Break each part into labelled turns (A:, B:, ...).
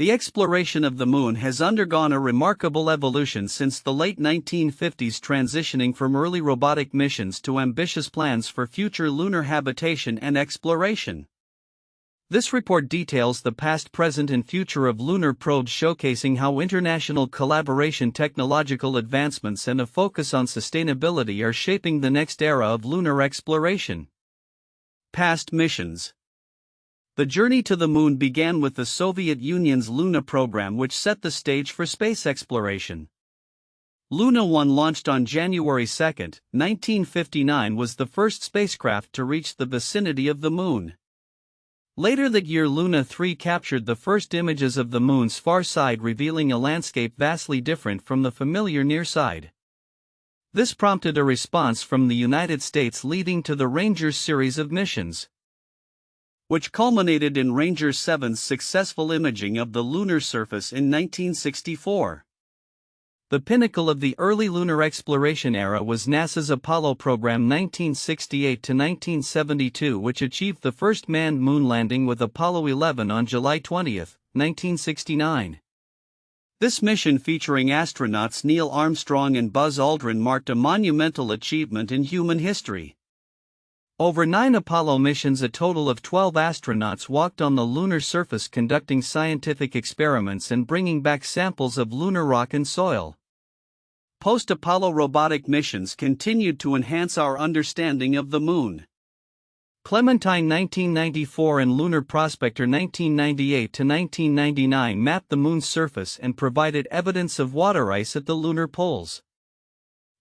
A: The exploration of the Moon has undergone a remarkable evolution since the late 1950s, transitioning from early robotic missions to ambitious plans for future lunar habitation and exploration. This report details the past, present, and future of lunar probes, showcasing how international collaboration, technological advancements, and a focus on sustainability are shaping the next era of lunar exploration. Past missions. The journey to the Moon began with the Soviet Union's Luna program, which set the stage for space exploration. Luna 1, launched on January 2, 1959, was the first spacecraft to reach the vicinity of the Moon. Later that year, Luna 3 captured the first images of the Moon's far side, revealing a landscape vastly different from the familiar near side. This prompted a response from the United States, leading to the Ranger series of missions, which culminated in Ranger 7's successful imaging of the lunar surface in 1964. The pinnacle of the early lunar exploration era was NASA's Apollo program 1968-1972, which achieved the first manned moon landing with Apollo 11 on July 20, 1969. This mission, featuring astronauts Neil Armstrong and Buzz Aldrin, marked a monumental achievement in human history. Over 9 Apollo missions, a total of 12 astronauts walked on the lunar surface, conducting scientific experiments and bringing back samples of lunar rock and soil. Post-Apollo robotic missions continued to enhance our understanding of the Moon. Clementine 1994 and Lunar Prospector 1998-1999 mapped the Moon's surface and provided evidence of water ice at the lunar poles.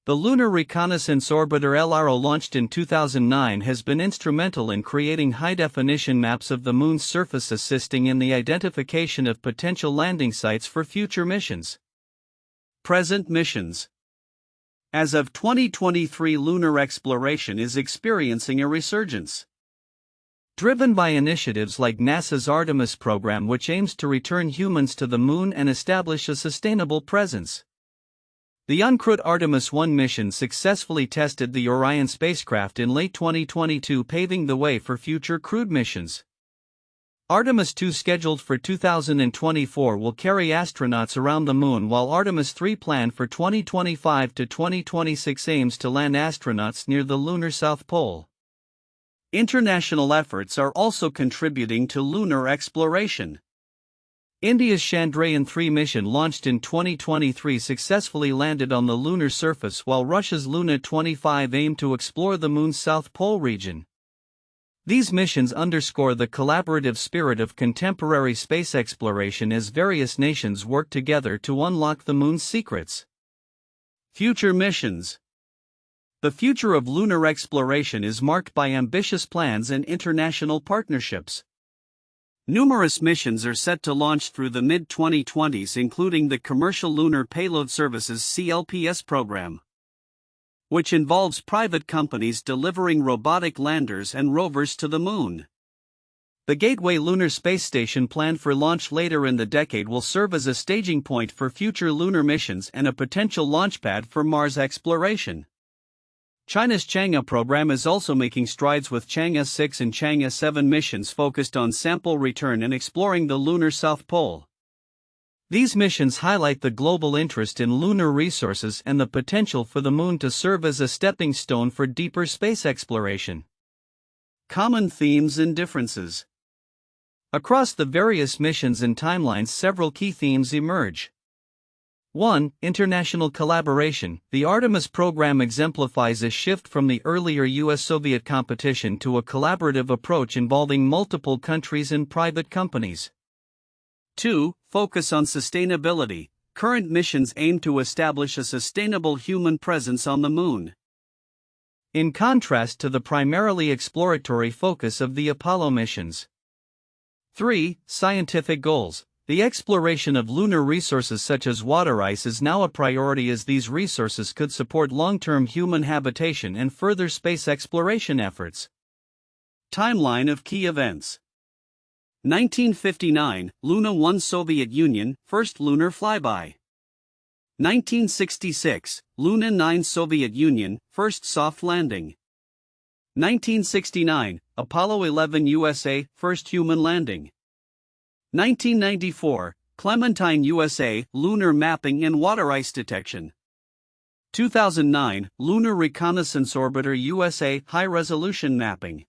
A: The Lunar Reconnaissance Orbiter LRO, launched in 2009, has been instrumental in creating high-definition maps of the Moon's surface, assisting in the identification of potential landing sites for future missions. Present missions. As of 2023, lunar exploration is experiencing a resurgence, driven by initiatives like NASA's Artemis program, which aims to return humans to the Moon and establish a sustainable presence. The uncrewed Artemis 1 mission successfully tested the Orion spacecraft in late 2022, paving the way for future crewed missions. Artemis 2, scheduled for 2024, will carry astronauts around the Moon, while Artemis 3, planned for 2025 to 2026, aims to land astronauts near the lunar South Pole. International efforts are also contributing to lunar exploration. India's Chandrayaan-3 mission, launched in 2023, successfully landed on the lunar surface, while Russia's Luna 25 aimed to explore the Moon's South Pole region. These missions underscore the collaborative spirit of contemporary space exploration as various nations work together to unlock the Moon's secrets. Future missions. The future of lunar exploration is marked by ambitious plans and international partnerships. Numerous missions are set to launch through the mid-2020s, including the Commercial Lunar Payload Services (CLPS) program, which involves private companies delivering robotic landers and rovers to the Moon. The Gateway lunar space station, planned for launch later in the decade, will serve as a staging point for future lunar missions and a potential launchpad for Mars exploration. China's Chang'e program is also making strides, with Chang'e 6 and Chang'e 7 missions focused on sample return and exploring the lunar South Pole. These missions highlight the global interest in lunar resources and the potential for the Moon to serve as a stepping stone for deeper space exploration. Common themes and differences. Across the various missions and timelines, several key themes emerge. 1. International collaboration. The Artemis program exemplifies a shift from the earlier US-Soviet competition to a collaborative approach involving multiple countries and private companies. 2. Focus on sustainability. Current missions aim to establish a sustainable human presence on the Moon, in contrast to the primarily exploratory focus of the Apollo missions. 3. Scientific goals. The exploration of lunar resources such as water ice is now a priority, as these resources could support long-term human habitation and further space exploration efforts. Timeline of key events. 1959, Luna 1, Soviet Union, first lunar flyby. 1966, Luna 9, Soviet Union, first soft landing. 1969, Apollo 11 USA, first human landing. 1994,
B: Clementine USA, Lunar Mapping and Water Ice Detection. 2009, Lunar Reconnaissance Orbiter USA, High Resolution Mapping.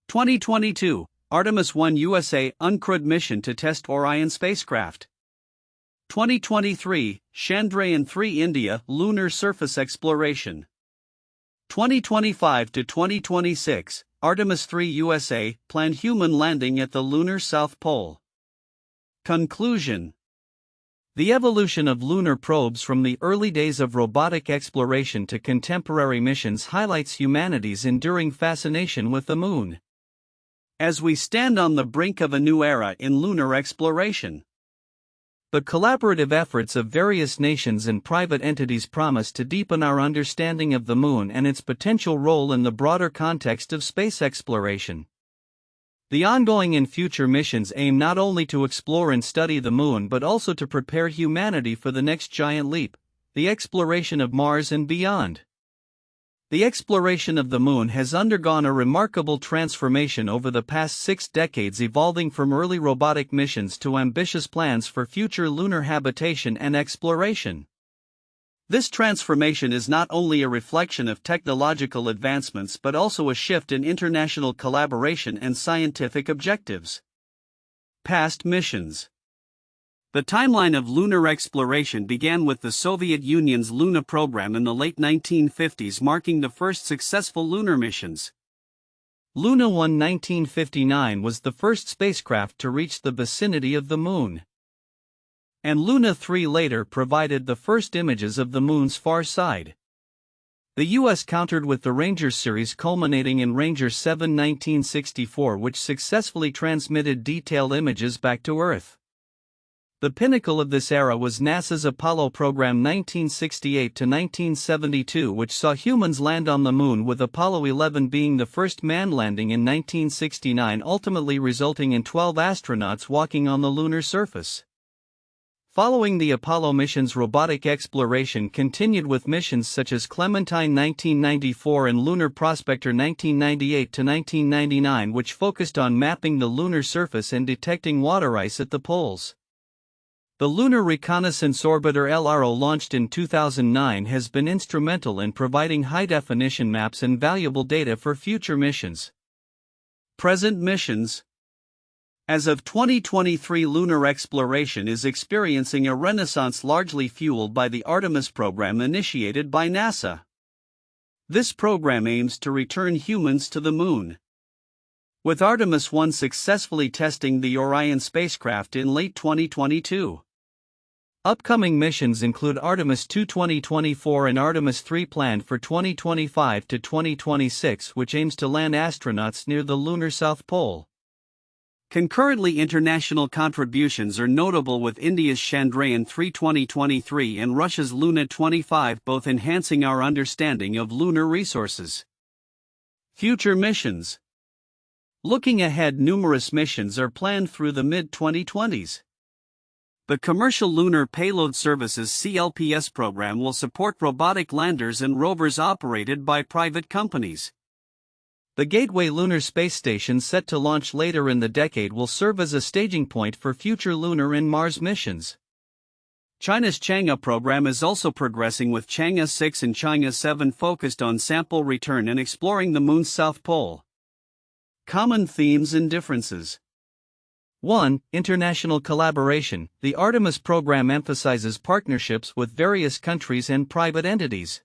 B: 2022, Artemis 1 USA, Uncrewed Mission to Test Orion Spacecraft. 2023, Chandrayaan-3 India, Lunar Surface Exploration. 2025 to 2026, Artemis 3 USA, planned human landing at the lunar South Pole. Conclusion. The evolution of lunar probes from the early days of robotic exploration to contemporary missions highlights humanity's enduring fascination with the moon. As we stand on the brink of a new era in lunar exploration, the collaborative efforts of various nations and private entities promise to deepen our understanding of the moon and its potential role in the broader context of space exploration. The ongoing and future missions aim not only to explore and study the moon but also to prepare humanity for the next giant leap, the exploration of Mars and beyond. The exploration of the moon has undergone a remarkable transformation over the past 6 decades, evolving from early robotic missions to ambitious plans for future lunar habitation and exploration. This transformation is not only a reflection of technological advancements but also a shift in international collaboration and scientific objectives. Past missions. The timeline of lunar exploration began with the Soviet Union's Luna program in the late 1950s, marking the first successful lunar missions. Luna 1 1959 was the first spacecraft to reach the vicinity of the moon, and Luna 3 later provided the first images of the moon's far side. The U.S. countered with the Ranger series, culminating in Ranger 7 1964, which successfully transmitted detailed images back to Earth. The pinnacle of this era was NASA's Apollo program 1968 to 1972, which saw humans land on the moon, with Apollo 11 being the first manned landing in 1969, ultimately resulting in 12 astronauts walking on the lunar surface. Following the Apollo missions, robotic exploration continued with missions such as Clementine 1994 and Lunar Prospector 1998 to 1999, which focused on mapping the lunar surface and detecting water ice at the poles. The Lunar Reconnaissance Orbiter LRO, launched in 2009, has been instrumental in providing high-definition maps and valuable data for future missions. Present missions. As of 2023, lunar exploration is experiencing a renaissance largely fueled by the Artemis program initiated by NASA. This program aims to return humans to the moon, with Artemis 1 successfully testing the Orion spacecraft in late 2022. Upcoming missions include Artemis 2 2024 and Artemis 3 planned for 2025 to 2026, which aims to land astronauts near the lunar South Pole. Concurrently, international contributions are notable, with India's Chandrayaan-3 2023 and Russia's Luna 25 both enhancing our understanding of lunar resources. Future missions. Looking ahead, numerous missions are planned through the mid-2020s. The Commercial Lunar Payload Services (CLPS) program will support robotic landers and rovers operated by private companies. The Gateway lunar space station, set to launch later in the decade, will serve as a staging point for future lunar and Mars missions. China's Chang'e program is also progressing, with Chang'e 6 and Chang'e 7 focused on sample return and exploring the moon's south pole. Common themes and differences. 1. International collaboration. The Artemis program emphasizes partnerships with various countries and private entities,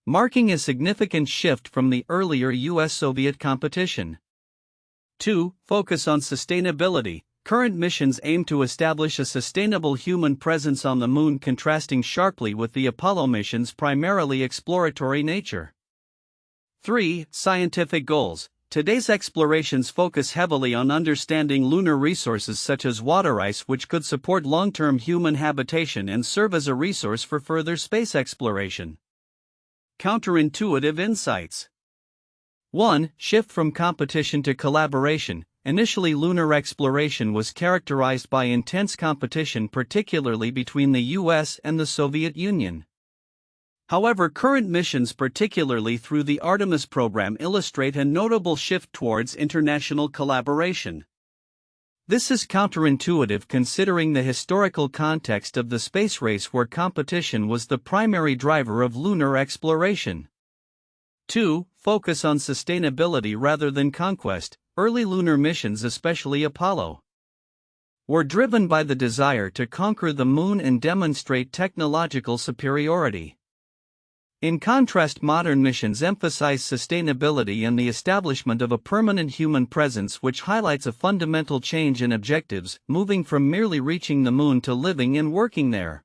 B: marking a significant shift from the earlier US-Soviet competition. 2. Focus on sustainability. Current missions aim to establish a sustainable human presence on the moon, contrasting sharply with the Apollo mission's primarily exploratory nature. 3. Scientific goals. Today's explorations focus heavily on understanding lunar resources such as water ice, which could support long-term human habitation and serve as a resource for further space exploration. Counterintuitive insights. 1. Shift from competition to collaboration. Initially, lunar exploration was characterized by intense competition, particularly between the US and the Soviet Union. However, current missions, particularly through the Artemis program, illustrate a notable shift towards international collaboration.
A: This is counterintuitive considering the historical context of the space race where competition was the primary driver of lunar exploration. 2. Focus on sustainability rather than conquest. Early lunar missions, especially Apollo, were driven by the desire to conquer the moon and demonstrate technological superiority. In contrast, modern missions emphasize sustainability and the establishment of a permanent human presence, which highlights a fundamental change in objectives, moving from merely reaching the moon to living and working there.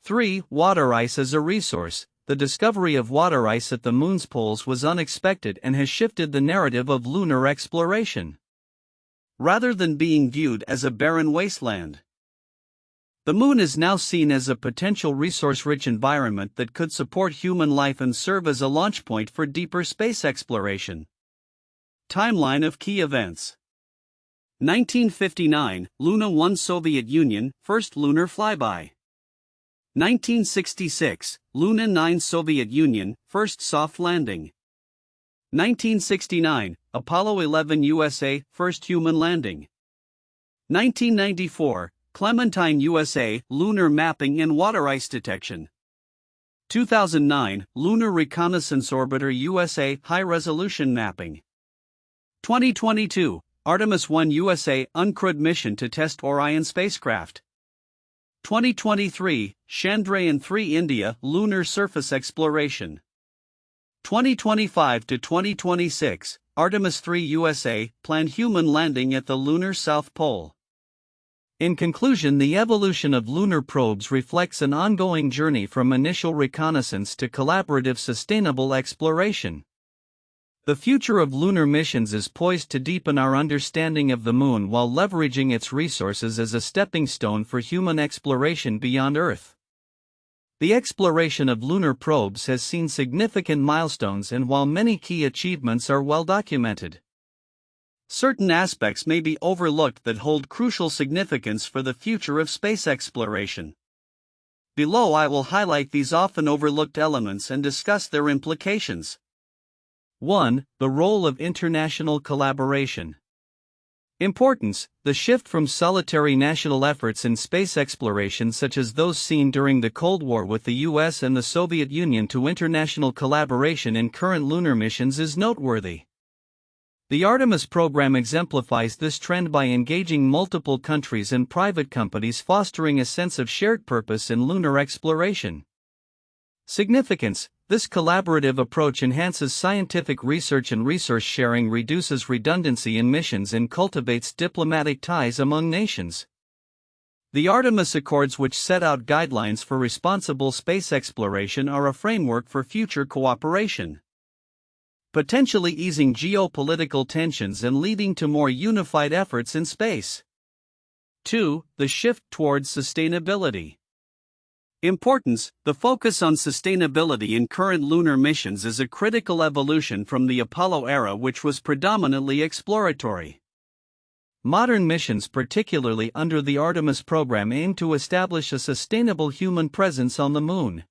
A: 3. Water ice as a resource. The discovery of water ice at the moon's poles was unexpected and has shifted the narrative of lunar exploration. Rather than being viewed as a barren wasteland, the moon is now seen as a potential resource-rich environment that could support human life and serve as a launch point for deeper space exploration. Timeline of key events. 1959, Luna 1 Soviet Union, first lunar flyby. 1966, Luna 9 Soviet Union, first soft landing. 1969, Apollo 11 USA, first human landing. 1994, Clementine USA, lunar mapping and water ice detection. 2009, Lunar Reconnaissance Orbiter USA, high-resolution mapping. 2022, Artemis 1 USA, uncrewed mission to test Orion spacecraft. 2023, Chandrayaan-3 India, lunar surface exploration. 2025 to 2026, Artemis 3 USA, planned human landing at the lunar South Pole. In conclusion, the evolution of lunar probes reflects an ongoing journey from initial reconnaissance to collaborative sustainable exploration. The future of lunar missions is poised to deepen our understanding of the moon while leveraging its resources as a stepping stone for human exploration beyond Earth. The exploration of lunar probes has seen significant milestones, and while many key achievements are well documented, certain aspects may be overlooked that hold crucial significance for the future of space exploration. Below I will highlight these often overlooked elements and discuss their implications. 1. The role of international collaboration. Importance. The shift from solitary national efforts in space exploration, such as those seen during the Cold War with the US and the Soviet Union, to international collaboration in current lunar missions is noteworthy. The Artemis program exemplifies this trend by engaging multiple countries and private companies, fostering a sense of shared purpose in lunar exploration. Significance. This collaborative approach enhances scientific research and resource sharing, reduces redundancy in missions, and cultivates diplomatic ties among nations. The Artemis Accords, which set out guidelines for responsible space exploration, are a framework for future cooperation, potentially easing geopolitical tensions and leading to more unified efforts in space. 2. The shift towards sustainability. Importance. The focus on sustainability in current lunar missions is a critical evolution from the Apollo era, which was predominantly exploratory. Modern missions, particularly under the Artemis program, aim to establish a sustainable human presence on the moon.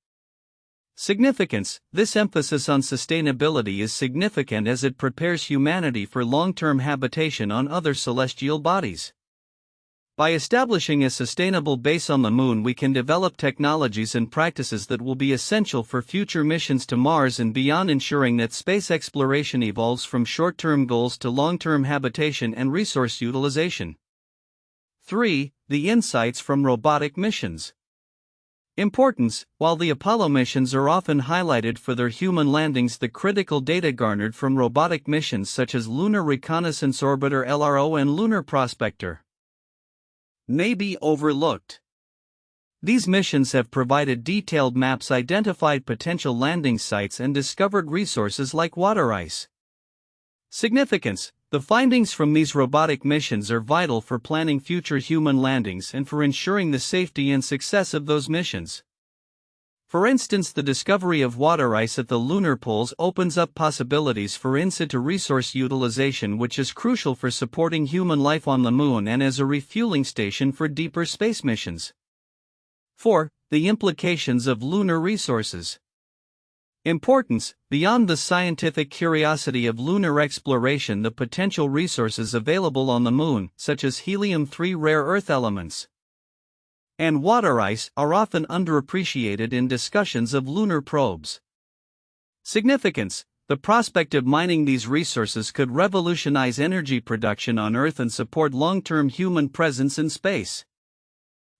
A: Significance. This emphasis on sustainability is significant as it prepares humanity for long-term habitation on other celestial bodies. By establishing a sustainable base on the moon, we can develop technologies and practices that will be essential for future missions to Mars and beyond, ensuring that space exploration evolves from short-term goals to long-term habitation and resource utilization. 3. The insights from robotic missions. Importance. While the Apollo missions are often highlighted for their human landings, the critical data garnered from robotic missions such as Lunar Reconnaissance Orbiter (LRO) and Lunar Prospector may be overlooked. These missions have provided detailed maps, identified potential landing sites, and discovered resources like water ice. Significance. The findings from these robotic missions are vital for planning future human landings and for ensuring the safety and success of those missions. For instance, the discovery of water ice at the lunar poles opens up possibilities for in-situ resource utilization, which is crucial for supporting human life on the moon and as a refueling station for deeper space missions. 4. The implications of lunar resources. Importance: beyond the scientific curiosity of lunar exploration, the potential resources available on the Moon, such as helium-3 rare earth elements and water ice, are often underappreciated in discussions of lunar probes. Significance: the prospect of mining these resources could revolutionize energy production on Earth and support long-term human presence in space.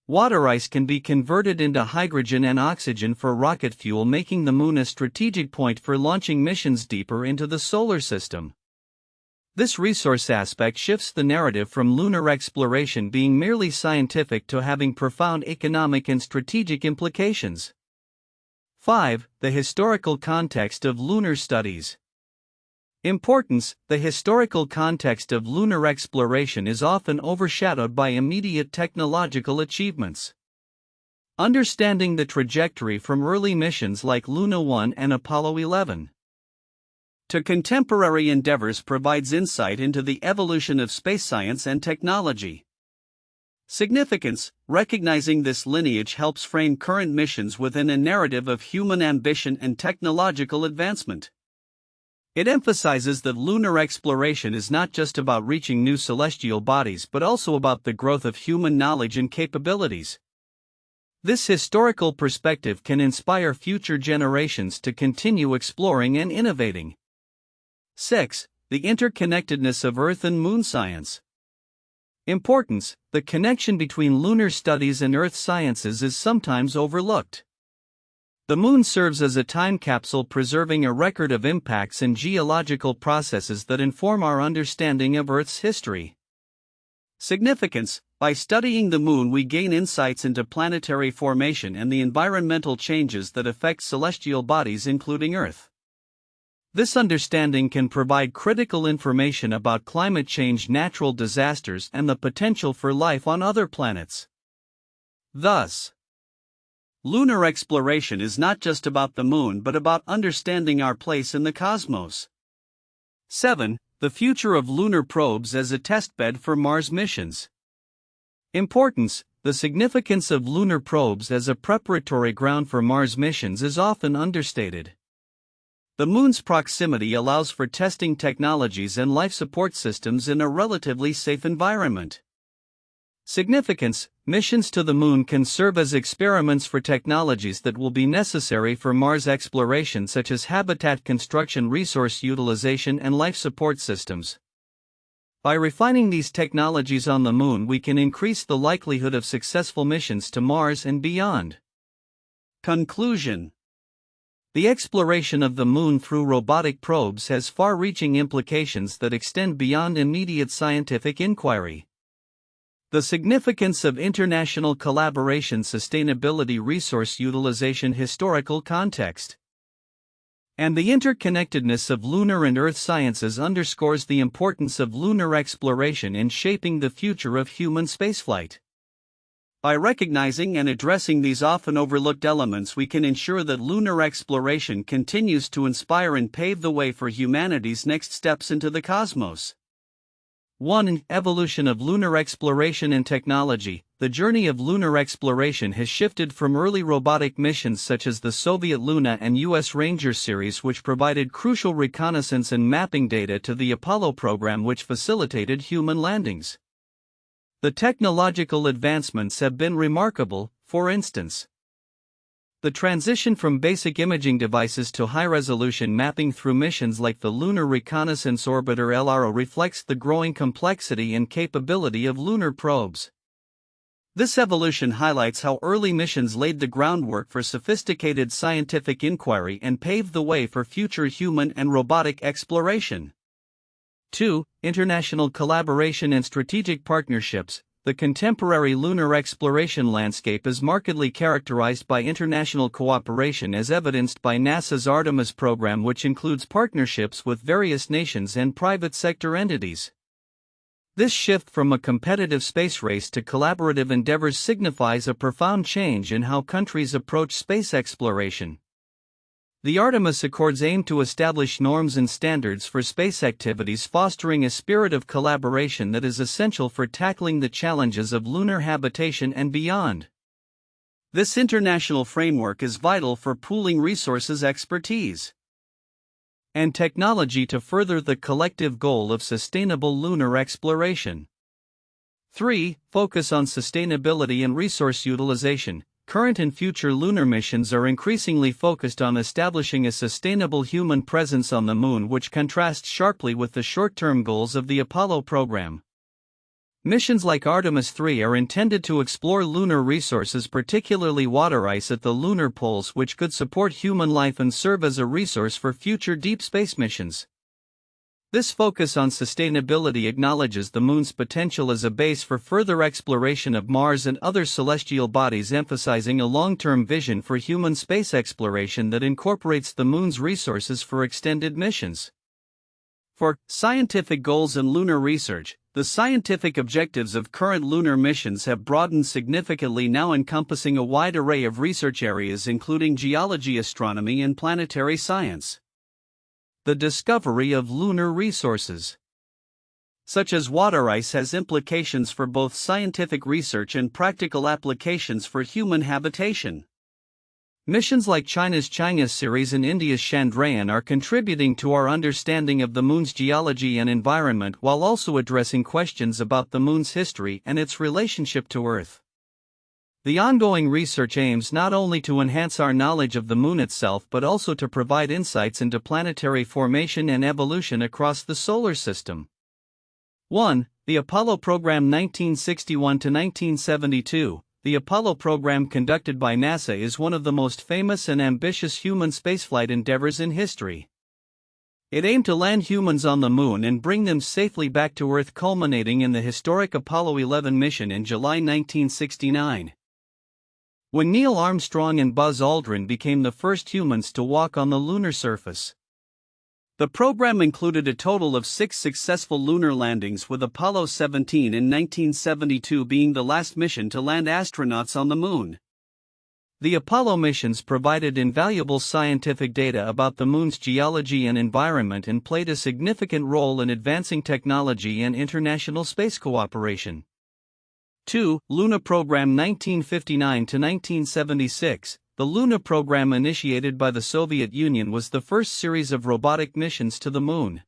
A: Water ice can be converted into hydrogen and oxygen for rocket fuel, making the Moon a strategic point for launching missions deeper into the solar system. This resource aspect shifts the narrative from lunar exploration being merely scientific to having profound economic and strategic implications. 5. The historical context of lunar studies. Importance: the historical context of lunar exploration is often overshadowed by immediate technological achievements. Understanding the trajectory from early missions like Luna 1 and Apollo 11 to contemporary endeavors provides insight into the evolution of space science and technology. Significance: recognizing this lineage helps frame current missions within a narrative of human ambition and technological advancement. It emphasizes that lunar exploration is not just about reaching new celestial bodies but also about the growth of human knowledge and capabilities. This historical perspective can inspire future generations to continue exploring and innovating. 6. The interconnectedness of Earth and Moon science. Importance: the connection between lunar studies and Earth sciences is sometimes overlooked. The Moon serves as a time capsule, preserving a record of impacts and geological processes that inform our understanding of Earth's history. Significance: by studying the Moon, we gain insights into planetary formation and the environmental changes that affect celestial bodies, including Earth. This understanding can provide critical information about climate change, natural disasters, and the potential for life on other planets. Thus, lunar exploration is not just about the Moon but about understanding our place in the cosmos. 7. The future of lunar probes as a testbed for Mars missions. Importance: the significance of lunar probes as a preparatory ground for Mars missions is often understated. The Moon's proximity allows for testing technologies and life support systems in a relatively safe environment. Significance: missions to the Moon can serve as experiments for technologies that will be necessary for Mars exploration, such as habitat construction, resource utilization, and life support systems. By refining these technologies on the Moon, we can increase the likelihood of successful missions to Mars and beyond. Conclusion: the exploration of the Moon through robotic probes has far-reaching implications that extend beyond immediate scientific inquiry. The significance of international collaboration, sustainability, resource utilization, historical context, and the interconnectedness of lunar and Earth sciences underscores the importance of lunar exploration in shaping the future of human spaceflight. By recognizing and addressing these often overlooked elements, we can ensure that lunar exploration continues to inspire and pave the way for humanity's next steps into the cosmos. 1. Evolution of lunar exploration and technology. The journey of lunar exploration has shifted from early robotic missions such as the Soviet Luna and U.S. Ranger series, which provided crucial reconnaissance and mapping data, to the Apollo program, which facilitated human landings. The technological advancements have been remarkable. For instance, the transition from basic imaging devices to high-resolution mapping through missions like the Lunar Reconnaissance Orbiter (LRO) reflects the growing complexity and capability of lunar probes. This evolution highlights how early missions laid the groundwork for sophisticated scientific inquiry and paved the way for future human and robotic exploration. 2. International collaboration and strategic partnerships. The contemporary lunar exploration landscape is markedly characterized by international cooperation, as evidenced by NASA's Artemis program, which includes partnerships with various nations and private sector entities. This shift from a competitive space race to collaborative endeavors signifies a profound change in how countries approach space exploration. The Artemis Accords aim to establish norms and standards for space activities, fostering a spirit of collaboration that is essential for tackling the challenges of lunar habitation and beyond.
B: This international framework is vital for pooling resources, expertise,
A: and technology to further the collective goal of sustainable lunar exploration. 3. Focus on sustainability and resource utilization. Current and future lunar missions are increasingly focused on establishing a sustainable human presence on the Moon, which contrasts sharply with the short-term goals of the Apollo program. Missions like Artemis 3 are intended to explore lunar resources, particularly water ice at the lunar poles, which could support human life and serve as a resource for future deep space missions. This focus on sustainability acknowledges the Moon's potential as a base for further exploration of Mars and other celestial bodies, emphasizing a long-term vision for human space exploration that incorporates the Moon's resources for extended missions. For scientific goals and lunar research, the scientific objectives of current lunar missions have broadened significantly, now encompassing a wide array of research areas including geology, astronomy, and planetary science. The discovery of lunar resources, such as water ice, has implications for both scientific research and practical applications for human habitation. Missions like China's Chang'e series and India's Chandrayaan are contributing to our understanding of the Moon's geology and environment, while also addressing questions about the Moon's history and its relationship to Earth. The ongoing research aims not only to enhance our knowledge of the Moon itself but also to provide insights into planetary formation and evolution across the solar system. 1. The Apollo Program 1961–1972. The Apollo program, conducted by NASA, is one of the most famous and ambitious human spaceflight endeavors in history. It aimed to land humans on the Moon and bring them safely back to Earth, culminating in the historic Apollo 11 mission in July 1969. When Neil Armstrong and Buzz Aldrin became the first humans to walk on the lunar surface. The program included a total of 6 successful lunar landings, with Apollo 17 in 1972 being the last mission to land astronauts on the Moon. The Apollo missions provided invaluable scientific data about the Moon's geology and environment and played a significant role in advancing technology and international space cooperation. 2. Lunar Program 1959–1976. The Lunar program, initiated by the Soviet Union, was the first series of robotic missions to the Moon.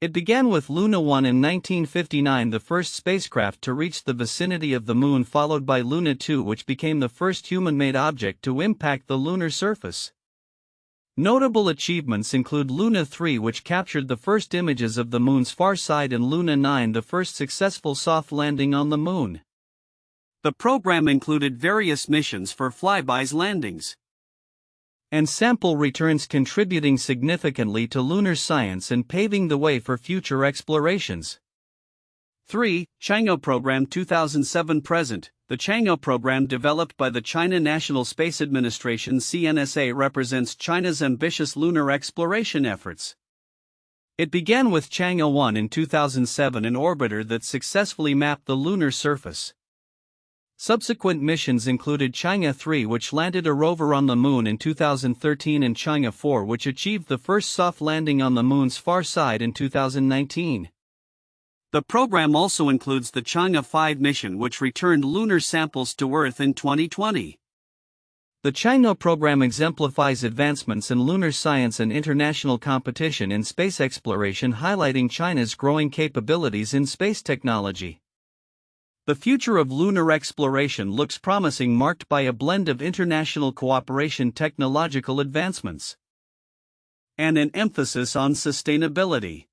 A: It began with Luna 1 in 1959, the first spacecraft to reach the vicinity of the Moon, followed by Luna 2, which became the first human-made object to impact the lunar surface. Notable achievements include Luna 3, which captured the first images of the Moon's far side, and Luna 9, the first successful soft landing on the Moon. The program included various missions for flybys, landings, and sample returns, contributing significantly to lunar science and paving the way for future explorations. 3. Chang'e Program 2007–present. The Chang'e program, developed by the China National Space Administration (CNSA), represents China's ambitious lunar exploration efforts. It began with Chang'e 1 in 2007, an orbiter that successfully mapped the lunar surface. Subsequent missions included Chang'e 3, which landed a rover on the Moon in 2013, and Chang'e 4, which achieved the first soft landing on the Moon's far side in 2019. The program also includes the Chang'e 5 mission, which returned lunar samples to Earth in 2020. The Chang'e program exemplifies advancements in lunar science and international competition in space exploration, highlighting China's growing capabilities in space technology. The future of lunar exploration looks promising, marked by a blend of international cooperation, technological advancements, and an emphasis on sustainability.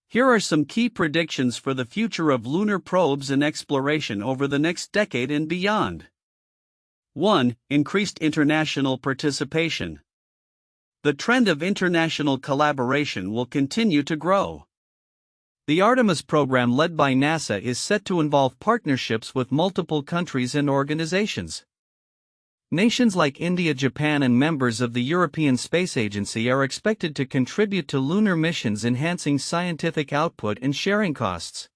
A: Here are some key predictions for the future of lunar probes and exploration over the next decade and beyond. 1. Increased international participation. The trend of international collaboration will continue to grow. The Artemis program, led by NASA, is set to involve partnerships with multiple countries and organizations. Nations like India, Japan, and members of the European Space Agency are expected to contribute to lunar missions, enhancing scientific output and sharing costs.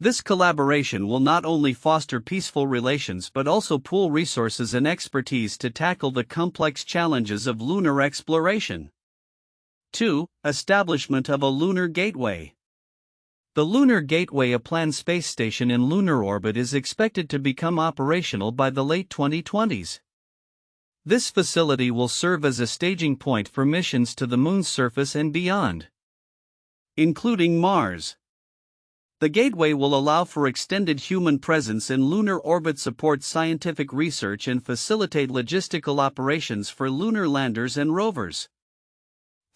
A: This collaboration will not only foster peaceful relations but also pool resources and expertise to tackle the complex challenges of lunar exploration. 2. Establishment of a Lunar Gateway. The Lunar Gateway, a planned space station in lunar orbit, is expected to become operational by the late 2020s. This facility will serve as a staging point for missions to the Moon's surface and beyond,
B: including Mars. The Gateway will allow for extended human presence in lunar orbit, support scientific research, and facilitate logistical operations for lunar landers and rovers.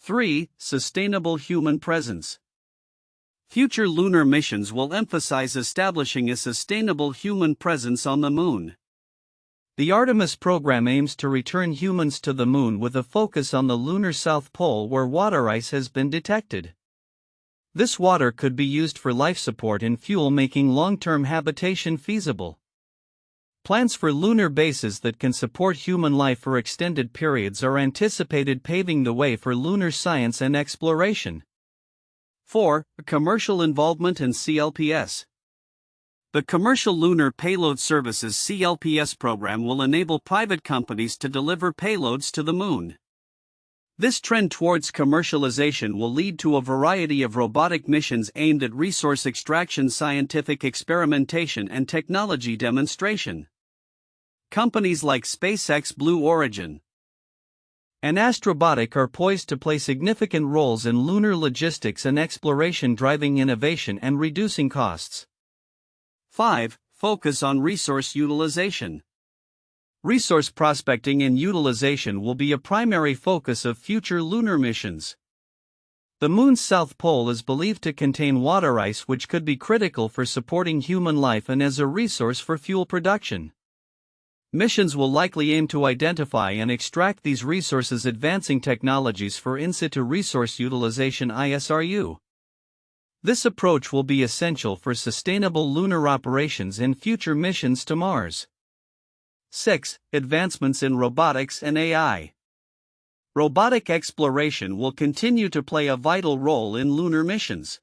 B: 3. Sustainable human presence. Future lunar missions will emphasize establishing a sustainable human presence on the Moon.
A: The Artemis program aims to return humans to the Moon with a focus on the lunar South Pole, where water ice has been detected. This water could be used for life support and fuel, making long-term habitation feasible. Plans for lunar bases that can support human life for extended periods are anticipated, paving the way for lunar science and exploration.
B: 4. Commercial involvement and CLPS. The Commercial Lunar Payload Services (CLPS) program will enable private companies to deliver payloads to the Moon. This trend towards commercialization will lead to a variety of robotic missions aimed at resource extraction, scientific experimentation, and technology demonstration. Companies like SpaceX, Blue Origin,
A: and Robotic are poised to play significant roles in lunar logistics and exploration, driving innovation and reducing costs.
B: 5. Focus on resource utilization.
A: Resource prospecting and utilization will be a primary focus of future lunar missions. The Moon's South Pole is believed to contain water ice, which could be critical for supporting human life and as a resource for fuel production. Missions will likely aim to identify and extract these resources, advancing technologies for in situ resource utilization (ISRU). This approach will be essential for sustainable lunar operations and future missions to Mars.
B: 6. Advancements in robotics and AI. Robotic exploration will continue to play a vital role in lunar missions.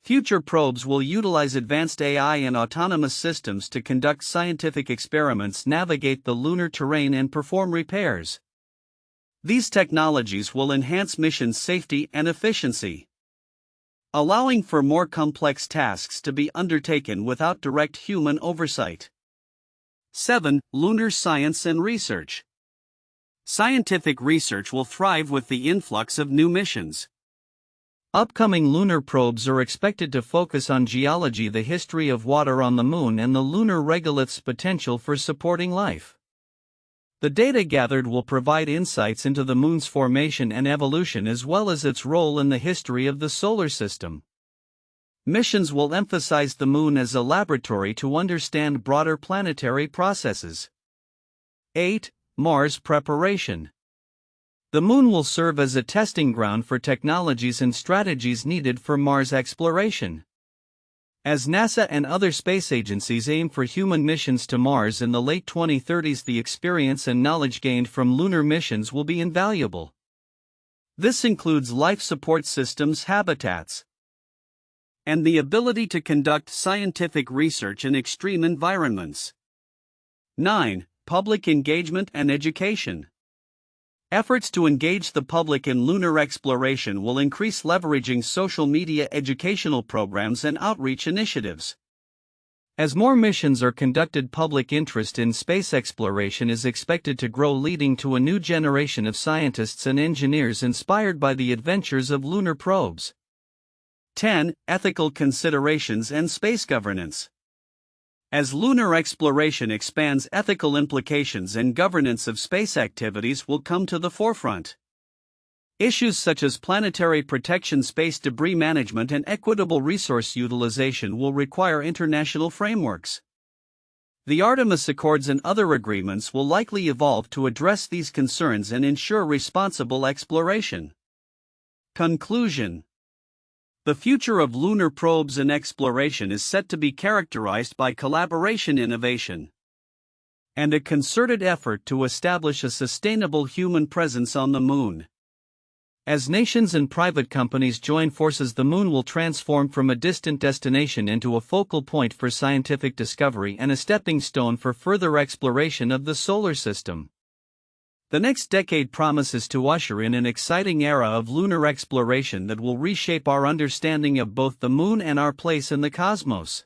B: Future probes will utilize advanced AI and autonomous systems to conduct scientific experiments, navigate the lunar terrain, and perform repairs. These technologies will enhance mission safety and efficiency, allowing for more complex tasks to be undertaken without direct human oversight. 7. Lunar science and research. Scientific research will thrive with the influx of new missions.
A: Upcoming lunar probes are expected to focus on geology, the history of water on the Moon, and the lunar regolith's potential for supporting life. The data gathered will provide insights into the Moon's formation and evolution, as well as its role in the history of the solar system. Missions will emphasize the Moon as a laboratory to understand broader planetary processes. 8. Mars preparation. The Moon will serve as a testing ground for technologies and strategies needed for Mars exploration. As NASA and other space agencies aim for human missions to Mars in the late 2030s, the experience and knowledge gained from lunar missions will be invaluable. This includes life support systems, habitats, and the ability to conduct scientific research in extreme environments. 9. Public engagement and education. Efforts to engage the public in lunar exploration will increase, leveraging social media, educational programs, and outreach initiatives. As more missions are conducted, public interest in space exploration is expected to grow, leading to a new generation of scientists and engineers inspired by the adventures of lunar probes. 10. Ethical considerations and space governance. As lunar exploration expands, ethical implications and governance of space activities will come to the forefront. Issues such as planetary protection, space debris management, and equitable resource utilization will require international frameworks. The Artemis Accords and other agreements will likely evolve to address these concerns and ensure responsible exploration. Conclusion. The future of lunar probes and exploration is set to be characterized by collaboration, innovation, and a concerted effort to establish a sustainable human presence on the Moon. As nations and private companies join forces, the Moon will transform from a distant destination into a focal point for scientific discovery and a stepping stone for further exploration of the solar system. The next decade promises to usher in an exciting era of lunar exploration that will reshape our understanding of both the Moon and our place in the cosmos.